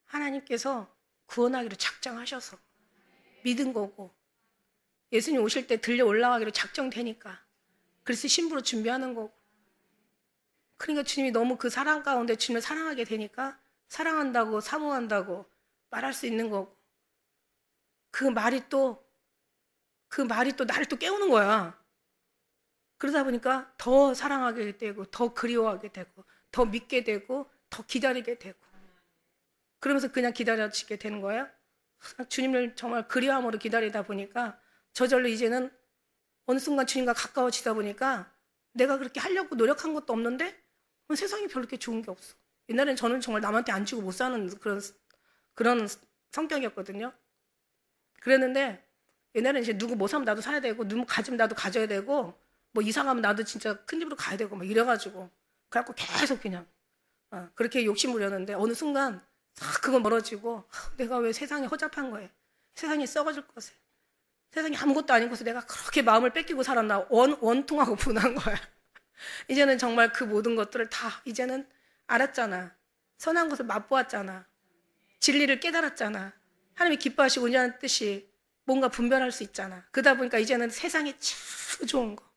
하나님께서 구원하기로 작정하셔서 믿은 거고 예수님 오실 때 들려 올라가기로 작정되니까 그래서 신부로 준비하는 거고 그러니까 주님이 너무 그 사랑 가운데 주님을 사랑하게 되니까 사랑한다고 사모한다고 말할 수 있는 거고 그 말이 또 나를 또 깨우는 거야. 그러다 보니까 더 사랑하게 되고 더 그리워하게 되고 더 믿게 되고 더 기다리게 되고 그러면서 그냥 기다려지게 되는 거예요. 주님을 정말 그리움으로 기다리다 보니까 저절로 이제는 어느 순간 주님과 가까워지다 보니까 내가 그렇게 하려고 노력한 것도 없는데 세상이 별로 그렇게 좋은 게 없어. 옛날에는 저는 정말 남한테 안 주고 못 사는 그런 성격이었거든요. 그랬는데 옛날에는 이제 누구 뭐 사면 나도 사야 되고 누구 가지면 나도 가져야 되고 뭐 이사 가면 나도 진짜 큰 집으로 가야 되고 막 이래가지고 그래갖고 계속 그냥 그렇게 욕심 부렸는데 어느 순간 그거 멀어지고 내가 왜 세상에 허접한 거예요. 세상에 썩어질 것에 세상에 아무것도 아닌 것에 내가 그렇게 마음을 뺏기고 살았나 원통하고 분한 거야. 이제는 정말 그 모든 것들을 다 이제는 알았잖아. 선한 것을 맛보았잖아. 진리를 깨달았잖아. 하나님이 기뻐하시고 운전하는 뜻이 뭔가 분별할 수 있잖아. 그러다 보니까 이제는 세상에 참 좋은 거.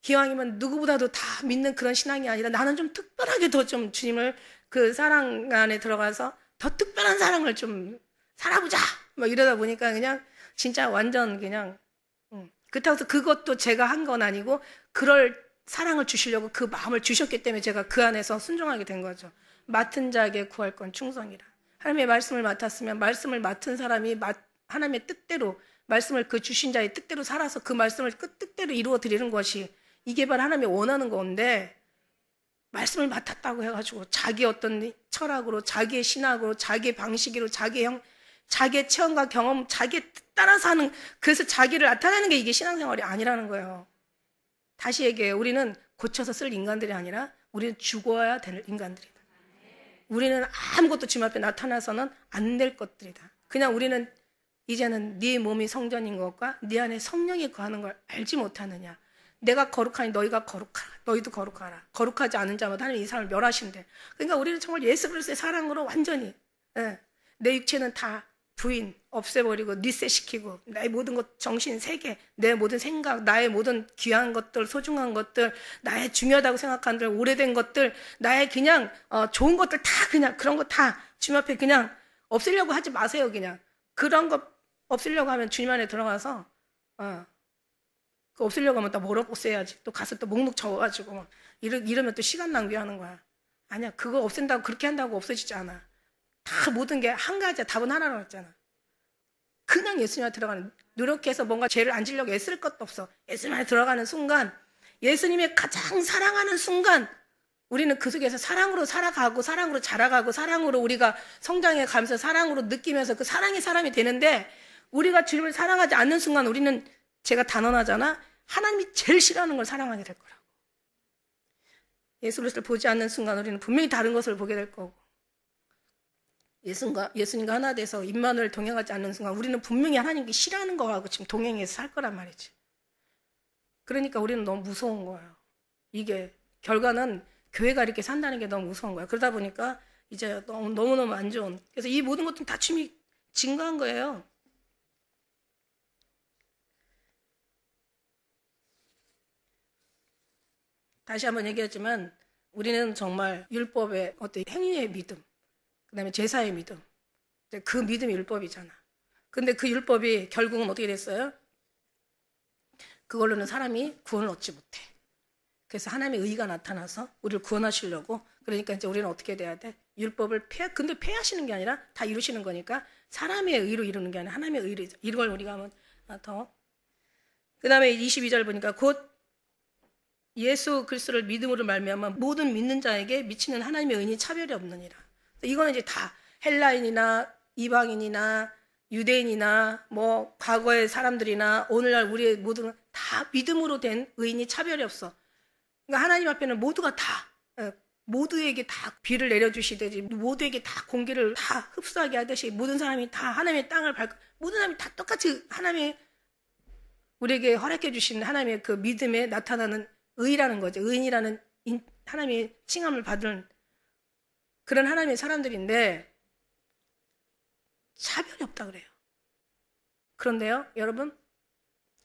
기왕이면 누구보다도 다 믿는 그런 신앙이 아니라 나는 좀 특별하게 더 좀 주님을 그 사랑 안에 들어가서 더 특별한 사랑을 좀 살아보자. 막 이러다 보니까 그냥 진짜 완전 그냥 그렇다고 해서 그것도 제가 한 건 아니고 그럴 사랑을 주시려고 그 마음을 주셨기 때문에 제가 그 안에서 순종하게 된 거죠. 맡은 자에게 구할 건 충성이라. 하나님의 말씀을 맡았으면 말씀을 맡은 사람이 하나님의 뜻대로 말씀을 그 주신 자의 뜻대로 살아서 그 말씀을 그 뜻대로 이루어 드리는 것이 이게 바로 하나님이 원하는 건데 말씀을 맡았다고 해가지고 자기 어떤 철학으로 자기의 신학으로 자기의 방식으로 자기의 체험과 경험 자기의 뜻 따라서 하는 그래서 자기를 나타내는 게 이게 신앙생활이 아니라는 거예요. 다시 얘기해요. 우리는 고쳐서 쓸 인간들이 아니라 우리는 죽어야 될 인간들이다. 우리는 아무것도 주님 앞에 나타나서는 안 될 것들이다. 그냥 우리는 이제는 네 몸이 성전인 것과 네 안에 성령이 거하는 걸 알지 못하느냐. 내가 거룩하니 너희가 거룩하라. 너희도 거룩하라. 거룩하지 않은 자마다 하나님 이 사람을 멸하신대. 그러니까 우리는 정말 예수 그리스도의 사랑으로 완전히 내 육체는 다 부인 없애버리고 리셋시키고 나의 모든 것, 정신, 세계, 내 모든 생각, 나의 모든 귀한 것들, 소중한 것들, 나의 중요하다고 생각하는 들, 오래된 것들, 나의 그냥 좋은 것들 다 그냥 그런 거 다 주님 앞에 그냥 없애려고 하지 마세요. 그냥 그런 거 없애려고 하면 주님 안에 들어가서 그 없애려고 하면 또 뭐라고 없애야지. 또 가서 또 목록 적어가지고 막 이러면 또 시간 낭비하는 거야. 아니야, 그거 없앤다고 그렇게 한다고 없어지지 않아. 다 모든 게 한 가지야. 답은 하나라고 했잖아. 그냥 예수님 안에 들어가는, 노력해서 뭔가 죄를 안 지려고 애쓸 것도 없어. 예수님 안에 들어가는 순간, 예수님의 가장 사랑하는 순간, 우리는 그 속에서 사랑으로 살아가고 사랑으로 자라가고 사랑으로 우리가 성장해 가면서 사랑으로 느끼면서 그 사랑의 사람이 되는데, 우리가 주님을 사랑하지 않는 순간 우리는, 제가 단언하잖아, 하나님이 제일 싫어하는 걸 사랑하게 될 거라고. 예수 그리스도를 보지 않는 순간 우리는 분명히 다른 것을 보게 될 거고, 예수님과 하나 돼서 임마누엘 동행하지 않는 순간 우리는 분명히 하나님께 싫어하는 거하고 지금 동행해서 살 거란 말이지. 그러니까 우리는 너무 무서운 거예요. 이게 결과는 교회가 이렇게 산다는 게 너무 무서운 거예요. 그러다 보니까 이제 너무너무 안 좋은, 그래서 이 모든 것들은 다 주님이 증거한 거예요. 다시 한번 얘기하지만 우리는 정말 율법의 어떤 행위의 믿음, 그 다음에 제사의 믿음, 그 믿음이 율법이잖아. 근데 그 율법이 결국은 어떻게 됐어요? 그걸로는 사람이 구원을 얻지 못해. 그래서 하나님의 의가 나타나서 우리를 구원하시려고, 그러니까 이제 우리는 어떻게 돼야 돼? 율법을 근데 폐하시는 게 아니라 다 이루시는 거니까 사람의 의로 이루는 게 아니라 하나님의 의로, 이걸 우리가 한번 더. 그 다음에 22절 보니까 곧 예수 그리스도를 믿음으로 말미암아 모든 믿는 자에게 미치는 하나님의 은이 차별이 없느니라. 이거는 이제 다 헬라인이나 이방인이나 유대인이나 뭐 과거의 사람들이나 오늘날 우리의 모든 다 믿음으로 된 의인이 차별이 없어. 그러니까 하나님 앞에는 모두가 다, 모두에게 다 비를 내려주시듯이 모두에게 다 공기를 다 흡수하게 하듯이 모든 사람이 다 하나님의 땅을 모든 사람이 다 똑같이 하나님의 우리에게 허락해 주신 하나님의 그 믿음에 나타나는 의라는 거죠. 의인이라는 하나님의 칭함을 받은 그런 하나님의 사람들인데 차별이 없다 그래요. 그런데요, 여러분,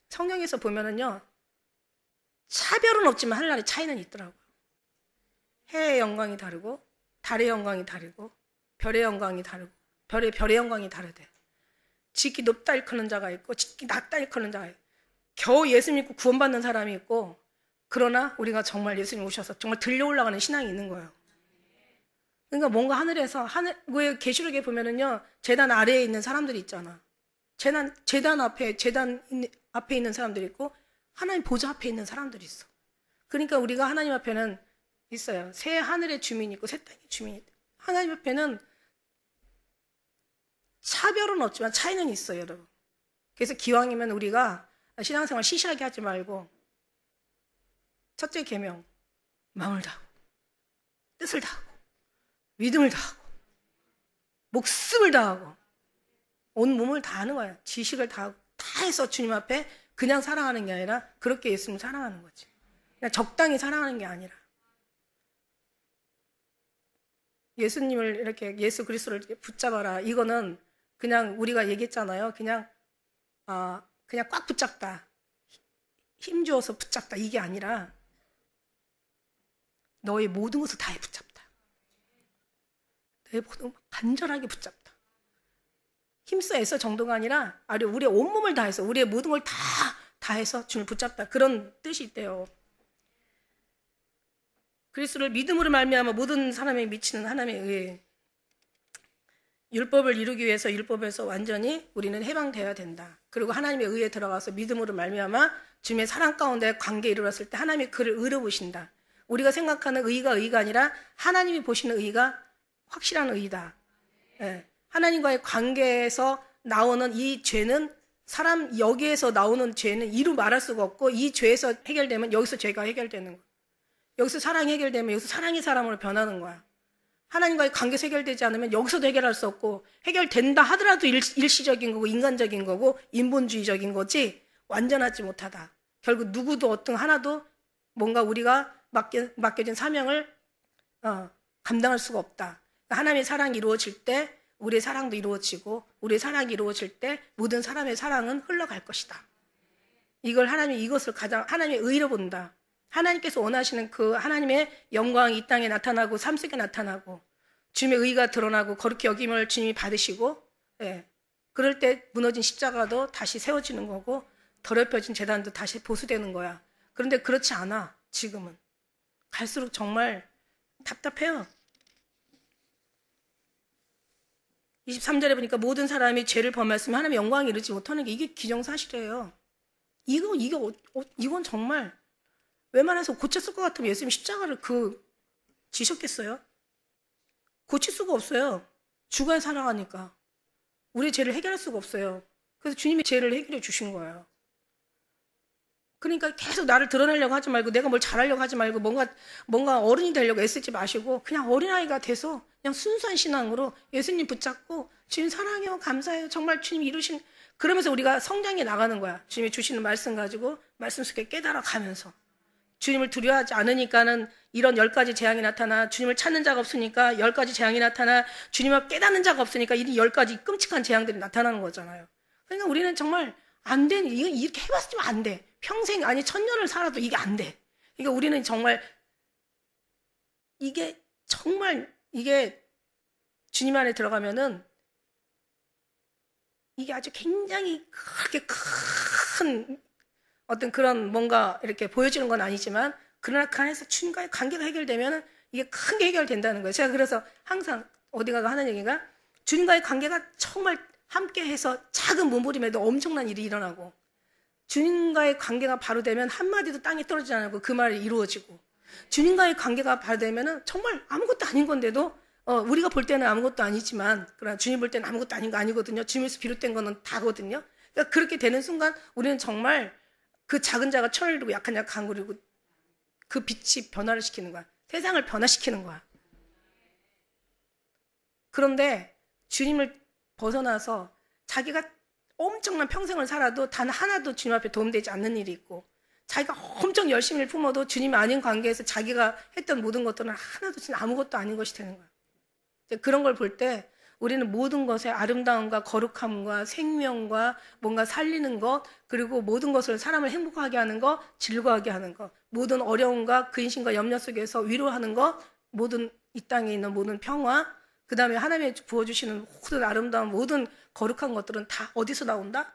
성경에서 보면은요, 차별은 없지만 하늘나라의 차이는 있더라고요. 해의 영광이 다르고 달의 영광이 다르고 별의 영광이 다르고 별의 영광이 다르대. 지극히 높다 일컫는 자가 있고 지극히 낮다 일컫는 자가 있고, 겨우 예수 믿고 구원받는 사람이 있고, 그러나 우리가 정말 예수님 오셔서 정말 들려 올라가는 신앙이 있는 거예요. 그러니까 뭔가 하늘에서 왜 계시록에 보면은요, 제단 아래에 있는 사람들이 있잖아. 제단 앞에 있는 사람들이 있고 하나님 보좌 앞에 있는 사람들이 있어. 그러니까 우리가 하나님 앞에는 있어요. 새 하늘의 주민이 있고 새 땅의 주민이 있고, 하나님 앞에는 차별은 없지만 차이는 있어요, 여러분. 그래서 기왕이면 우리가 신앙생활 시시하게 하지 말고, 첫째 계명, 마음을 다하고 뜻을 다하고 믿음을 다하고 목숨을 다하고 온 몸을 다하는 거야. 지식을 다하고 다 해서 주님 앞에 그냥 사랑하는 게 아니라 그렇게 예수님을 사랑하는 거지. 그냥 적당히 사랑하는 게 아니라, 예수님을 이렇게 예수 그리스도를 붙잡아라. 이거는 그냥 우리가 얘기했잖아요. 그냥 꽉 붙잡다, 힘 주어서 붙잡다, 이게 아니라 너의 모든 것을 다해 붙잡다. 너의 모든 것 간절하게 붙잡다. 힘써 애써 정도가 아니라 우리의 온몸을 다해서 우리의 모든 걸 다해서 주님을 붙잡다. 그런 뜻이 있대요. 그리스도를 믿음으로 말미암아 모든 사람에 미치는 하나님의 의. 율법을 이루기 위해서 율법에서 완전히 우리는 해방되어야 된다. 그리고 하나님의 의에 들어가서 믿음으로 말미암아 주님의 사랑 가운데 관계에 이르렀을 때 하나님이 그를 의로 보신다. 우리가 생각하는 의가 아니라 하나님이 보시는 의가 확실한 의다. 예. 하나님과의 관계에서 나오는 이 죄는, 여기에서 나오는 죄는 이루 말할 수가 없고, 이 죄에서 해결되면 여기서 죄가 해결되는 거야. 여기서 사랑이 해결되면 여기서 사랑의 사람으로 변하는 거야. 하나님과의 관계에서 해결되지 않으면 여기서도 해결할 수 없고, 해결된다 하더라도 일시적인 거고 인간적인 거고 인본주의적인 거지 완전하지 못하다. 결국 누구도 하나도 뭔가 우리가 맡겨진 사명을 감당할 수가 없다. 하나님의 사랑이 이루어질 때 우리의 사랑도 이루어지고 우리의 사랑이 이루어질 때 모든 사람의 사랑은 흘러갈 것이다. 이것을 가장 하나님의 의로 본다. 하나님께서 원하시는 그 하나님의 영광이 이 땅에 나타나고 삶 속에 나타나고 주님의 의가 드러나고 거룩히 여김을 주님이 받으시고, 그럴 때 무너진 십자가도 다시 세워지는 거고 더럽혀진 제단도 다시 보수되는 거야. 그런데 그렇지 않아. 지금은 갈수록 정말 답답해요. 23절에 보니까 모든 사람이 죄를 범했으면 하나님의 영광을 이루지 못하는 게 이게 기정사실이에요. 이건 정말 웬만해서 고쳤을 것 같으면 예수님 십자가를 지셨겠어요? 고칠 수가 없어요. 죽어야 살아가니까. 우리의 죄를 해결할 수가 없어요. 그래서 주님이 죄를 해결해 주신 거예요. 그러니까 계속 나를 드러내려고 하지 말고 내가 뭘 잘하려고 하지 말고 뭔가 어른이 되려고 애쓰지 마시고 그냥 어린아이가 돼서 그냥 순수한 신앙으로 예수님 붙잡고 주님 사랑해요, 감사해요, 정말 주님 이루신, 그러면서 우리가 성장해 나가는 거야. 주님이 주시는 말씀 가지고 말씀 속에 깨달아 가면서 주님을 두려워하지 않으니까는 이런 10가지 재앙이 나타나, 주님을 찾는 자가 없으니까 10가지 재앙이 나타나, 주님을 깨닫는 자가 없으니까 이 10가지 끔찍한 재앙들이 나타나는 거잖아요. 그러니까 우리는 정말 안 돼. 이렇게 해봤으면 안 돼. 평생, 아니 1000년을 살아도 이게 안 돼. 그러니까 우리는 정말 이게 주님 안에 들어가면은 이게 아주 굉장히 그렇게 큰 어떤 그런 뭔가 이렇게 보여지는 건 아니지만, 그러나 그 안에서 주님과의 관계가 해결되면은 이게 큰 게 해결된다는 거예요. 제가 그래서 항상 어디 가가 하는 얘기가, 주님과의 관계가 정말 함께 해서 작은 몸부림에도 엄청난 일이 일어나고, 주님과의 관계가 바로 되면 한마디도 땅에 떨어지지 않고 그 말이 이루어지고, 주님과의 관계가 바로 되면은 정말 아무것도 아닌 건데도 우리가 볼 때는 아무것도 아니지만, 그러나 주님 볼 때는 아무것도 아닌 거 아니거든요. 주님에서 비롯된 거는 다거든요. 그러니까 그렇게 되는 순간 우리는 정말 그 작은 자가 천을 이루고 약한 자가 강을 이루고, 그 빛이 변화를 시키는 거야. 세상을 변화시키는 거야. 그런데 주님을 벗어나서 자기가 엄청난 평생을 살아도 단 하나도 주님 앞에 도움되지 않는 일이 있고, 자기가 엄청 열심히 품어도 주님이 아닌 관계에서 자기가 했던 모든 것들은 하나도 진짜 아무것도 아닌 것이 되는 거야. 그런 걸 볼 때 우리는 모든 것의 아름다움과 거룩함과 생명과 뭔가 살리는 것, 그리고 모든 것을 사람을 행복하게 하는 것, 즐거워하게 하는 것, 모든 어려움과 근심과 염려 속에서 위로하는 것, 모든 이 땅에 있는 모든 평화, 그 다음에 하나님이 부어주시는 모든 아름다운 모든 거룩한 것들은 다 어디서 나온다?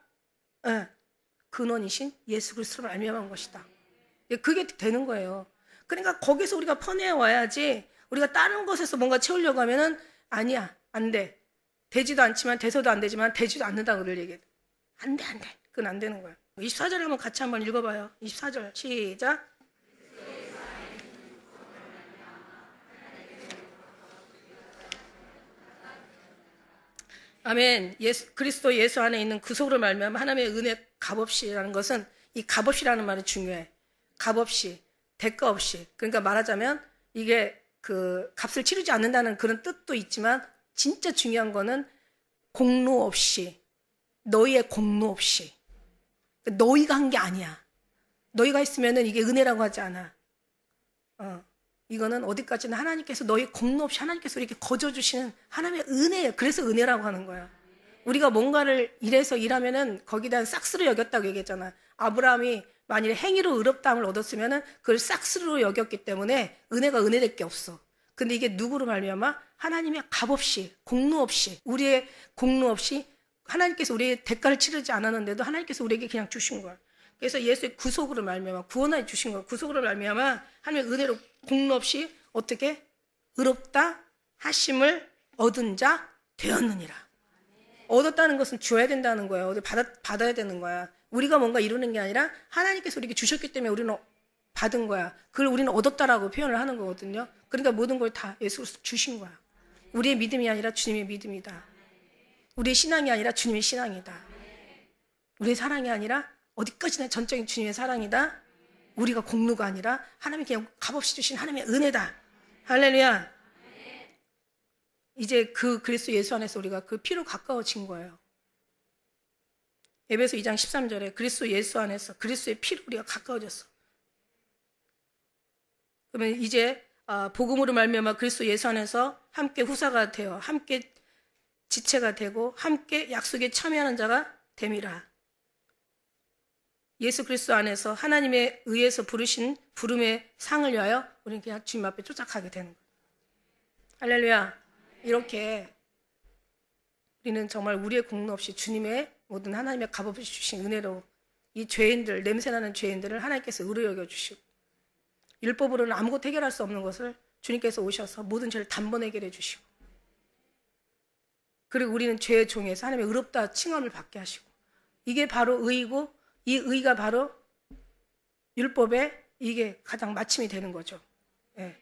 근원이신 예수 그리스도로 말미암은 것이다. 그게 되는 거예요. 그러니까 거기서 우리가 퍼내 와야지, 우리가 다른 것에서 뭔가 채우려고 하면은 아니야, 안 돼. 되지도 않지만, 돼서도 안 되지만 되지도 않는다고 늘 얘기해. 안 돼. 그건 안 되는 거야. 24절 한번 같이 한번 읽어봐요. 24절 시작. 아멘. 그리스도 예수 안에 있는 구속으로 말미암아 하나님의 은혜 값없이라는 것은, 이 값없이라는 말이 중요해. 값없이, 대가 없이. 그러니까 말하자면 이게 그 값을 치르지 않는다는 그런 뜻도 있지만, 진짜 중요한 거는 공로 없이, 너희의 공로 없이. 너희가 한 게 아니야. 너희가 했으면은 이게 은혜라고 하지 않아. 이거는 어디까지나 하나님께서 너희 공로 없이 하나님께서 이렇게 거저주시는 하나님의 은혜예요. 그래서 은혜라고 하는 거야. 우리가 뭔가를 이래서 일하면은 거기다 싹스로 여겼다고 얘기했잖아. 아브라함이 만일에 행위로 의롭다함을 얻었으면은 그걸 싹스로 여겼기 때문에 은혜가 은혜될 게 없어. 근데 이게 누구로 말미암아? 하나님의 값없이, 공로 없이, 우리의 공로 없이 하나님께서 우리의 대가를 치르지 않았는데도 하나님께서 우리에게 그냥 주신 거야. 그래서 예수의 구속으로 말미암아 구원해 주신 거야. 구속으로 말미암아 하나님의 은혜로 공로 없이 어떻게 의롭다 하심을 얻은 자 되었느니라. 얻었다는 것은 줘야 된다는 거예요. 받아야 되는 거야. 우리가 뭔가 이루는 게 아니라 하나님께서 우리에게 주셨기 때문에 우리는 받은 거야. 그걸 우리는 얻었다라고 표현을 하는 거거든요. 그러니까 모든 걸 다 예수 그리스도 주신 거야. 우리의 믿음이 아니라 주님의 믿음이다. 우리의 신앙이 아니라 주님의 신앙이다. 우리의 사랑이 아니라 어디까지나 전적인 주님의 사랑이다. 우리가 공로가 아니라 하나님이 그냥 값없이 주신 하나님의 은혜다. 할렐루야. 이제 그 그리스도 예수 안에서 우리가 그 피로 가까워진 거예요. 에베소 2장 13절에 그리스도 예수 안에서 그리스도의 피로 우리가 가까워졌어. 그러면 이제 복음으로 말미암아 그리스도 예수 안에서 함께 후사가 되어 함께 지체가 되고 함께 약속에 참여하는 자가 됨이라. 예수 그리스도 안에서 하나님의 의해서 부르신 부름의 상을 위하여 우리는 그냥 주님 앞에 쫓아가게 되는 거예요. 할렐루야. 이렇게 우리는 정말 우리의 공로 없이 주님의 모든 하나님의 값없이 주신 은혜로 이 죄인들, 냄새나는 죄인들을 하나님께서 의로 여겨주시고 율법으로는 아무것도 해결할 수 없는 것을 주님께서 오셔서 모든 죄를 단번에 해결해 주시고 그리고 우리는 죄의 종에서 하나님의 의롭다 칭함을 받게 하시고 이게 바로 의이고 이 의가 바로 율법의 이게 가장 마침이 되는 거죠. 예.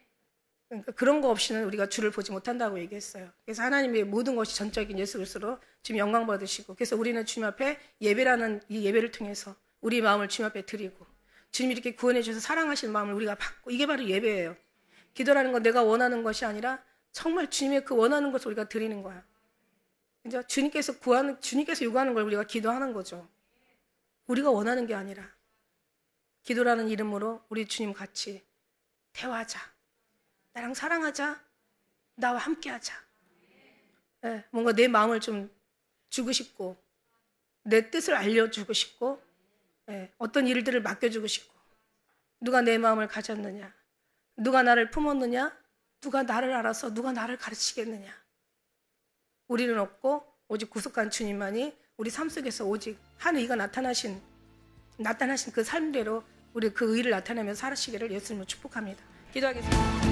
그러니까 그런 거 없이는 우리가 주를 보지 못한다고 얘기했어요. 그래서 하나님의 모든 것이 전적인 예수 그리스도로 주님 영광 받으시고 그래서 우리는 주님 앞에 예배라는 이 예배를 통해서 우리 마음을 주님 앞에 드리고 주님이 이렇게 구원해 주셔서 사랑하시는 마음을 우리가 받고 이게 바로 예배예요. 기도라는 건 내가 원하는 것이 아니라 정말 주님의 그 원하는 것을 우리가 드리는 거야. 이제 주님께서 요구하는 걸 우리가 기도하는 거죠. 우리가 원하는 게 아니라 기도라는 이름으로 우리 주님 같이 대화하자. 나랑 사랑하자. 나와 함께하자. 네, 뭔가 내 마음을 좀 주고 싶고 내 뜻을 알려주고 싶고 네, 어떤 일들을 맡겨주고 싶고 누가 내 마음을 가졌느냐. 누가 나를 품었느냐. 누가 나를 알아서 누가 나를 가르치겠느냐. 우리는 없고 오직 구속한 주님만이 우리 삶 속에서 오직 한 의가 나타나신 그 삶대로 우리 그 의를 나타내며 살으시기를 예수님으로 축복합니다. 기도하겠습니다.